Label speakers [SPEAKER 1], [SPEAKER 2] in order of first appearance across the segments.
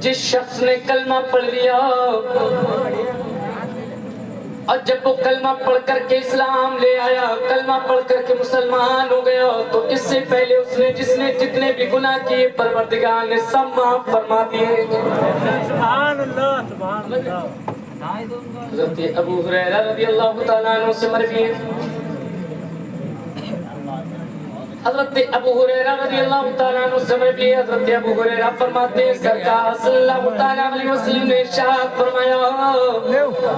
[SPEAKER 1] जिस शख्स ने कलमा पढ़ लिया और जब वो कलमा पढ़ करके इस्लाम ले आया, कलमा पढ़ करके मुसलमान हो गया, तो इससे पहले उसने जिसने जितने भी गुनाह किए परवरदिगार ने सब माफ फरमा दिए। सुभान अल्लाह, सुभान अल्लाह। हज़रत अबू हुरैरा रज़ियल्लाहु तआला अन्हु से मरवी है, हज़रत अबू हुरैरा रज़ियल्लाहु तआला अन्हु से मरवी है, हज़रत अबू हुरैरा फरमाते हैं सरकार सल्लल्लाहु तआला अलैहि वसल्लम ने इरशाद फरमाया,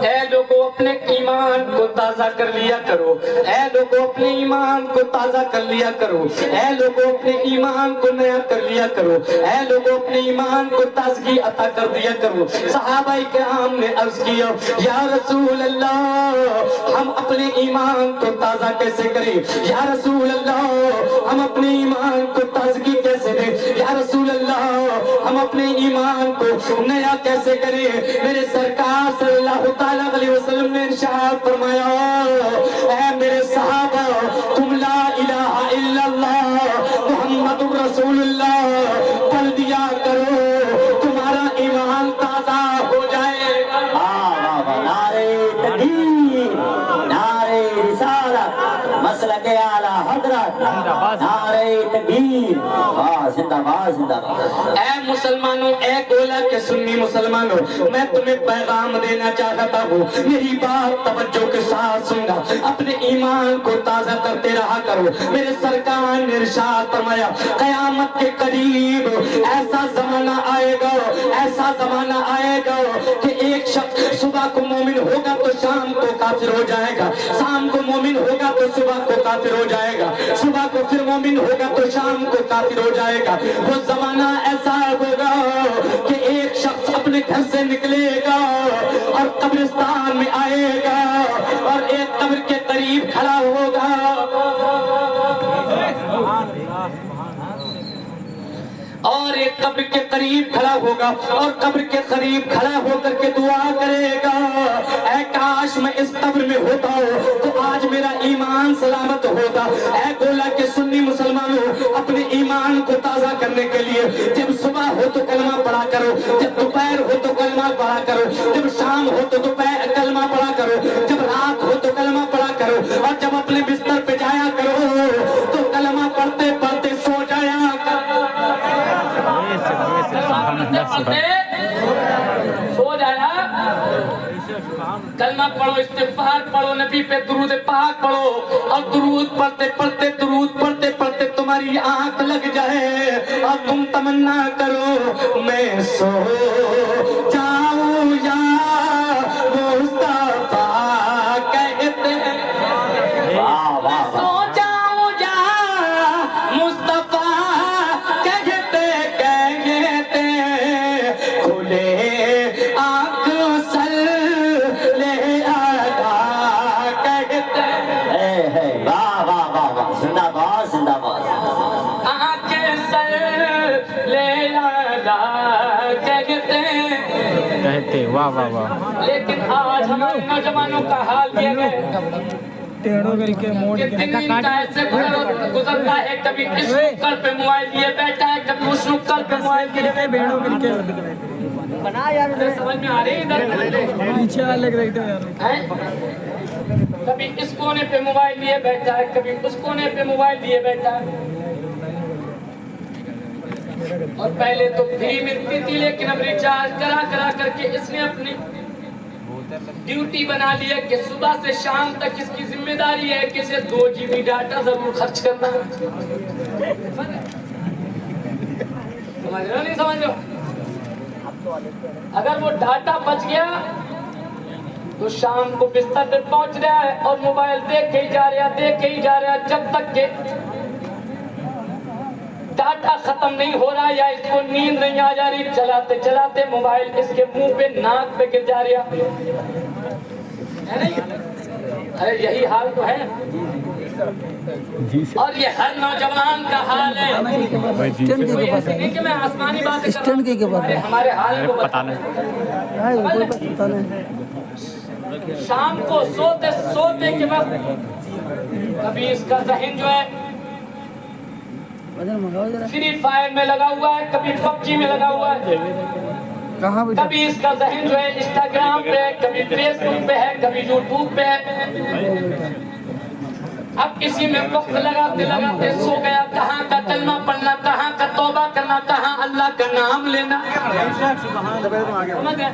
[SPEAKER 1] ऐ लोगों अपने ईमान को ताज़ा कर लिया करो, ऐ लोगों अपने ईमान को ताज़ा कर लिया करो, ऐ लोगों अपने ईमान को नया कर लिया करो, ऐ लोगों अपने ईमान को ताज़गी अता कर दिया करो। सहाबाए किराम ने अर्ज़ किया, या रसूल अल्लाह हम अपने ईमान को ताज़ा कैसे करें, या रसूल अल्लाह हम अपने ईमान को ताज़गी कैसे दें, या रसूल अल्लाह हम अपने ईमान को नया कैसे करें। मेरे सरकार सल्लल्लाहु तआला अलैहि वसल्लम ने इरशाद फरमाया, ऐ मेरे सहाबा तुम ला इलाहा इल्लल्लाह मुहम्मदुर रसूलुल्लाह पढ़ दिया करो, तुम्हारा ईमान ताज़ा हो जाएगा। नारे तकबीर, नारे रिसालत, मसलके आला हज़रत, नारे तकबीर, जिंदाबाद जिंदाबाद। ऐ मुसलमानों, ऐ गोला के सुन्नी मुसलमानों, मैं तुम्हें पैगाम देना चाहता हूँ, मेरी बात तवज्जो के साथ सुनना, अपने ईमान को ताज़ा करते रहा करो। मेरे सरकार ने इरशाद फरमाया, क़यामत के करीब ऐसा ज़माना आएगा, ऐसा ज़माना आएगा कि एक शख्स सुबह को मोमिन होगा तो शाम को काफिर हो जाएगा, शाम को मोमिन होगा तो सुबह को काफिर हो जाएगा, सुबह को फिर मोमिन होगा तो शाम को काफिर हो जाएगा। वो जमाना ऐसा होगा कि एक शख्स अपने घर से निकलेगा और कब्रिस्तान में आएगा और एक कब्र के करीब खड़ा होगा, और एक कब्र के करीब खड़ा होगा और कब्र के करीब खड़ा होकर के दुआ करेगा, ऐ काश मैं इस कब्र में होता हूँ तो आज मेरा ईमान सलामत होता। ऐ गोला के सुन्नी मुसलमानों, अपने ईमान को ताज़ा करने के लिए जब सुबह हो तो कलमा पढ़ा करो, जब दोपहर हो तो कलमा पढ़ा करो, जब शाम हो तो दोपहर कलमा पढ़ा करो, जब रात हो तो कलमा पढ़ा करो, और जब अपने बिस्तर पे जाया करो तो कलमा पढ़ते पढ़ते सो जाया सो जाया। कलमा पढ़ो, इस्तिग़फ़ार पढ़ो, नबी पे दुरूद पाक पढ़ो, और दुरूद पढ़ते पढ़ते दुरूद पढ़ते पढ़ते तुम्हारी आंख लग जाए और तुम तमन्ना करो मैं सो जाऊं या मुस्तफा कहते हैं, सो जाऊं या मुस्तफा कहते कहते खुले आंख सल ले आदा कहते हैं। वाह वाह वाह वाह, जिंदाबाद जिंदाबाद। आंखें सल ले आदा कहते, वाह वाह वाह। लेकिन आज हमारे नौजवानों का हाल ये है कि ऐसे गुजरता है, कभी इस नुक्कड़ पे मोबाइल लिए बैठा है, कभी उस नुक्कड़ पे मोबाइल लिए बना यार, समझ में आ रही है पीछे वाले कभी इस कोने पे मोबाइल लिए बैठा है, कभी उस कोने पे मोबाइल लिए बैठा है। और पहले तो फ्री मिलती थी, लेकिन अब रिचार्ज करा करा करके इसने अपनी ड्यूटी बना लिया कि सुबह से शाम तक इसकी जिम्मेदारी है कि इसे 2 GB डाटा जरूर खर्च करना। समझ रहे हो नहीं समझ रहे हो? अगर वो डाटा बच गया तो शाम को बिस्तर पे पहुंच रहा है और मोबाइल देखे ही जा रहा जब तक के डाटा खत्म नहीं हो रहा या इसको नींद नहीं आ जा रही, चलाते चलाते मोबाइल इसके मुंह पे नाक पे गिर जा रहा है नहीं? अरे यही हाल तो है, और ये हर नौजवान का हाल है। नहीं कि मैं आसमानी बात हमारे हाल को पता नहीं। शाम को सोते सोते के वक्त कभी इसका ज़हन जो है फ्री फायर में लगा हुआ है, कभी पबजी में लगा हुआ है, कभी इसका जहन जो है इंस्टाग्राम पे, कभी फेसबुक पे है, कभी यूट्यूब पे है। अब इसी में वक्त लगाते लगाते सो गया। कहाँ का कलमा पढ़ना, कहाँ का तौबा करना, कहाँ अल्लाह का नाम लेना। समझ गए?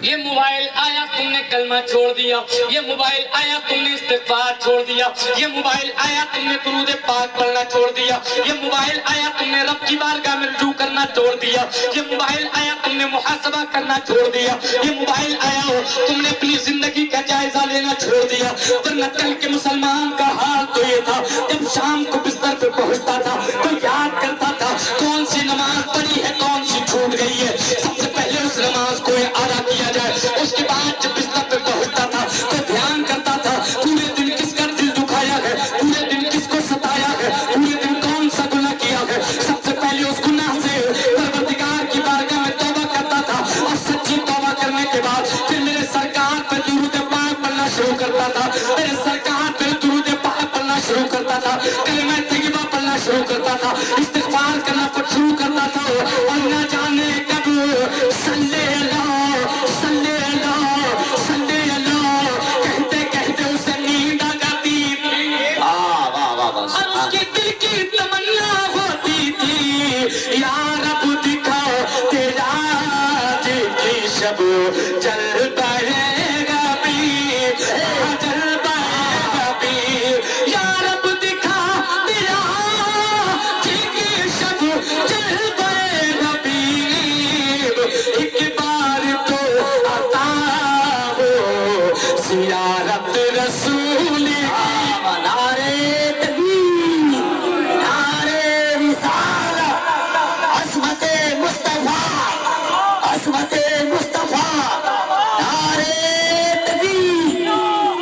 [SPEAKER 1] ये मोबाइल आया तुमने कलमा छोड़ दिया, ये मोबाइल आया तुमने इस्तिग़फ़ार छोड़ दिया, ये मोबाइल आया तुमने दुरूद पाक पढ़ना छोड़ दिया, ये मोबाइल आया तुमने रब की बारगाह में रुजू करना छोड़ दिया, ये मोबाइल आया तुमने मुहासबा करना छोड़ दिया, ये मोबाइल आया हो तुमने अपनी जिंदगी का जायजा लेना छोड़ दिया। वरना कल के मुसलमान का हाल तो ये था, जब शाम को बिस्तर पे पहुंचता था तो याद करता था कौन सी नमाज पढ़ी है, कौन सी छूट गई है। सबसे पहले उस नमाज को अदा किया जाए, उसके बाद जब बिस्तर पे पहुंचता था तो ध्यान करता था पूरे दिन किसका दिल दुखाया है, पूरे दिन किसको सताया है, पूरे दिन कौन सा गुनाह किया है। सबसे पहले उस गुनाह से परवरदिगार की बारगाह में तौबा करता था और सच्ची तौबा करने के बाद फिर मेरे सरकार पे दुरूद पाक पढ़ना शुरू करता था, मेरे सरकार पे दुरूद पाक पढ़ना शुरू करता था, कलमा तैयबा पढ़ना शुरू करता था, इस्तिग़फ़ार करना शुरू करता था। और ना जाने कब सल्ले कहते कहते उसे नींद आ जाती और उसके दिल की तमन्ना होती थी, या रब दिखा तेरा की शब चल पाएगा भी, चल पाएगा भी, या रब दिखा तेरा की शब चल पाएगा भी। एक बार तो आता हो ज़ियारत रसूल की, नारे तकबीर, नारे रिसालत, अज़मत मुस्तफ़ा, अज़मत मुस्तफ़ा, नारे तकबीर,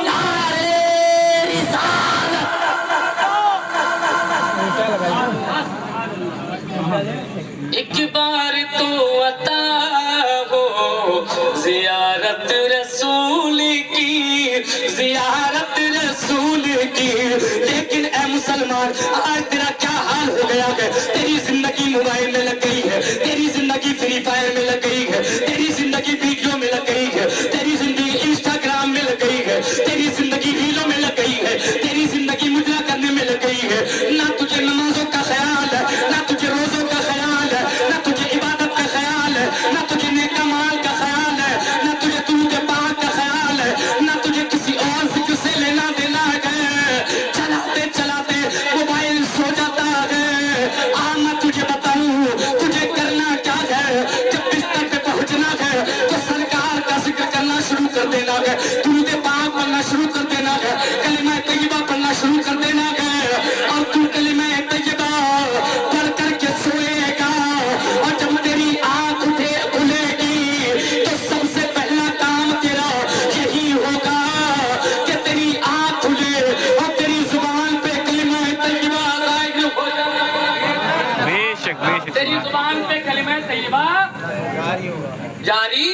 [SPEAKER 1] नारे रिसालत। एक बार तो अता हो ज़ियारत रसूल की, ज़ियारत रसूल की। लेकिन ए मुसलमान, आज तेरा क्या हाल हो गया है? तेरी जिंदगी मोबाइल में लग गई है, तेरी जिंदगी फ्री फायर में लग गई है, तेरी जिंदगी वीडियो में लग गई है, तेरी जिंदगी इंस्टाग्राम में लग गई है, तेरी जिंदगी रीलों में लग गई है, तेरी जिंदगी मुजरा करने में लग गई है। ना तुझे नमाजों का ख्याल है, ना तुझे रोजों का ख्याल है, ना तुझे इबादत का ख्याल है, ना तुझे नेक अमाल का ख्याल है, ना तुझे दुरूद पाक का ख्याल है, ना तुझे किसी और जिक्र से लेना देना है। चलाते चलाते मोबाइल सो जाता है। आ मैं तुझे बताऊं तुझे करना क्या है। जब बिस्तर पे पहुंचना है तो सरकार का जिक्र करना शुरू कर देना है, दुरूद पाक पढ़ना शुरू कर देना है, कलिमा तैयबा पढ़ना शुरू कर देना है। और तू कलिमा तैयबा पढ़ करके सोएगा और जब तेरी आंख खुलेगी तो सबसे पहला काम तेरा यही होगा कि तेरी आंख खुले और तेरी जुबान पे कलिमा तैयबा जाहिर हो जाए।
[SPEAKER 2] बेशक बेशक,
[SPEAKER 1] तेरी जुबान पे कलिमा तैयबा जारी।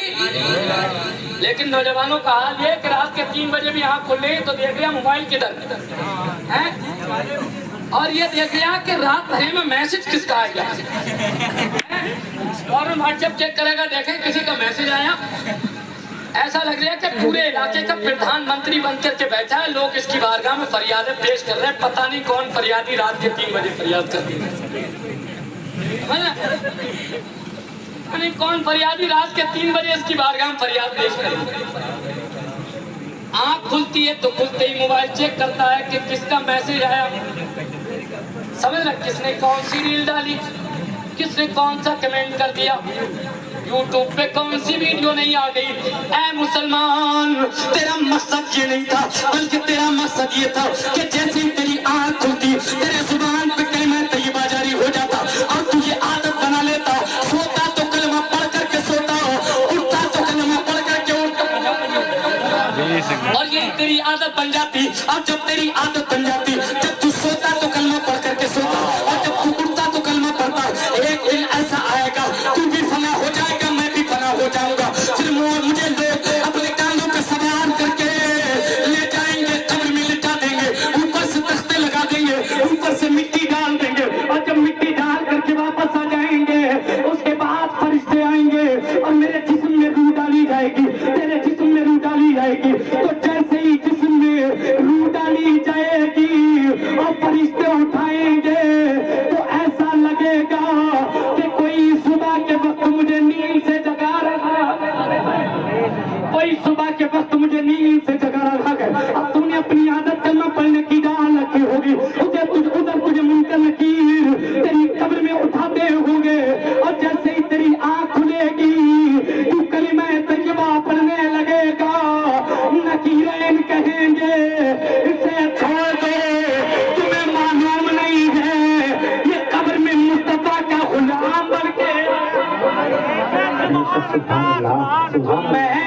[SPEAKER 1] लेकिन नौजवानों का हाल ये कि रात के 3 बजे भी आँख खुल रही तो देख लिया मोबाइल किधर है, और ये देख लिया कि रात भर में मैसेज किसका आएगा। और व्हाट्सएप चेक करेगा, देखें किसी का मैसेज आया। ऐसा लग रहा है कि पूरे इलाके का प्रधानमंत्री बन करके बैठा है, लोग इसकी बारगाह में फरियादें पेश कर रहे हैं। पता नहीं कौन फरियादी रात के 3 बजे फरियाद कर रही है, कौन फरियादी रात के 3 बजे इसकी बारगाह में फरियाद पेश करे। आंख खुलती है तो खुलते ही मोबाइल चेक करता है कि किसका मैसेज आया। समझ रहे किसने कौन सी रील डाली, किसने कौन सा कमेंट कर दिया, यूट्यूब पे कौन सी वीडियो नहीं आ गई। ऐ मुसलमान, तेरा मकसद ये नहीं था, बल्कि तेरा मकसद ये था कि जैसे ही तेरी आंख खुलती तेरे जुबान पे कलिमा तैयबा जारी हो जाता और तू ये आदत बना लेता, सोता तो कलिमा पढ़ करके सोता, उठता तो कलिमा पढ़ करके उठता, और ये तेरी आदत बन जाती। और जब तेरी आदत बन जाती, जब तू सोता तो कलिमा पढ़ करके सोता और जब तू उठता तो कलिमा पढ़ता, एक दिन ऐसा आएगा तू भी फना हो जाएगा, मैं भी फना हो जाऊंगा। फिर मुझे लोग अपने कानों पे सवार करके ले जाएंगे, कब्र में लिटा देंगे, ऊपर से तख्ते लगा देंगे, ऊपर से मिट्टी डाल देंगे, और जब मिट्टी डाल करके वापस आ जाएंगे उसके बाद फरिश्ते आएंगे
[SPEAKER 2] और मेरे जिस्म में रूह डाली जाएगी, तेरे जिस्म में रूह डाली जाएगी। तो जैसे ही जिस्म में रूह डाली जाएगी और फरिश्ते उठाएंगे तो ऐसा लगेगा कि कोई सुबह के वक्त मुझे नींद से जगा रहा है, कोई सुबह के वक्त मुझे नींद से जगा रहा है। अब तूने अपनी आदत कलमा पढ़ने की डाल रखी होगी, तुझे मुनकर नकीर तेरी कब्र में उठाते होंगे और जैसे ही तेरी आंख खुलेगी तू कलिमा तैयबा पढ़ने लगेगा, नकीरैन कहेंगे इसे छोड़ दो, तुम्हें मालूम नहीं है ये कब्र में मुस्तफा का गुलाम बन के मैं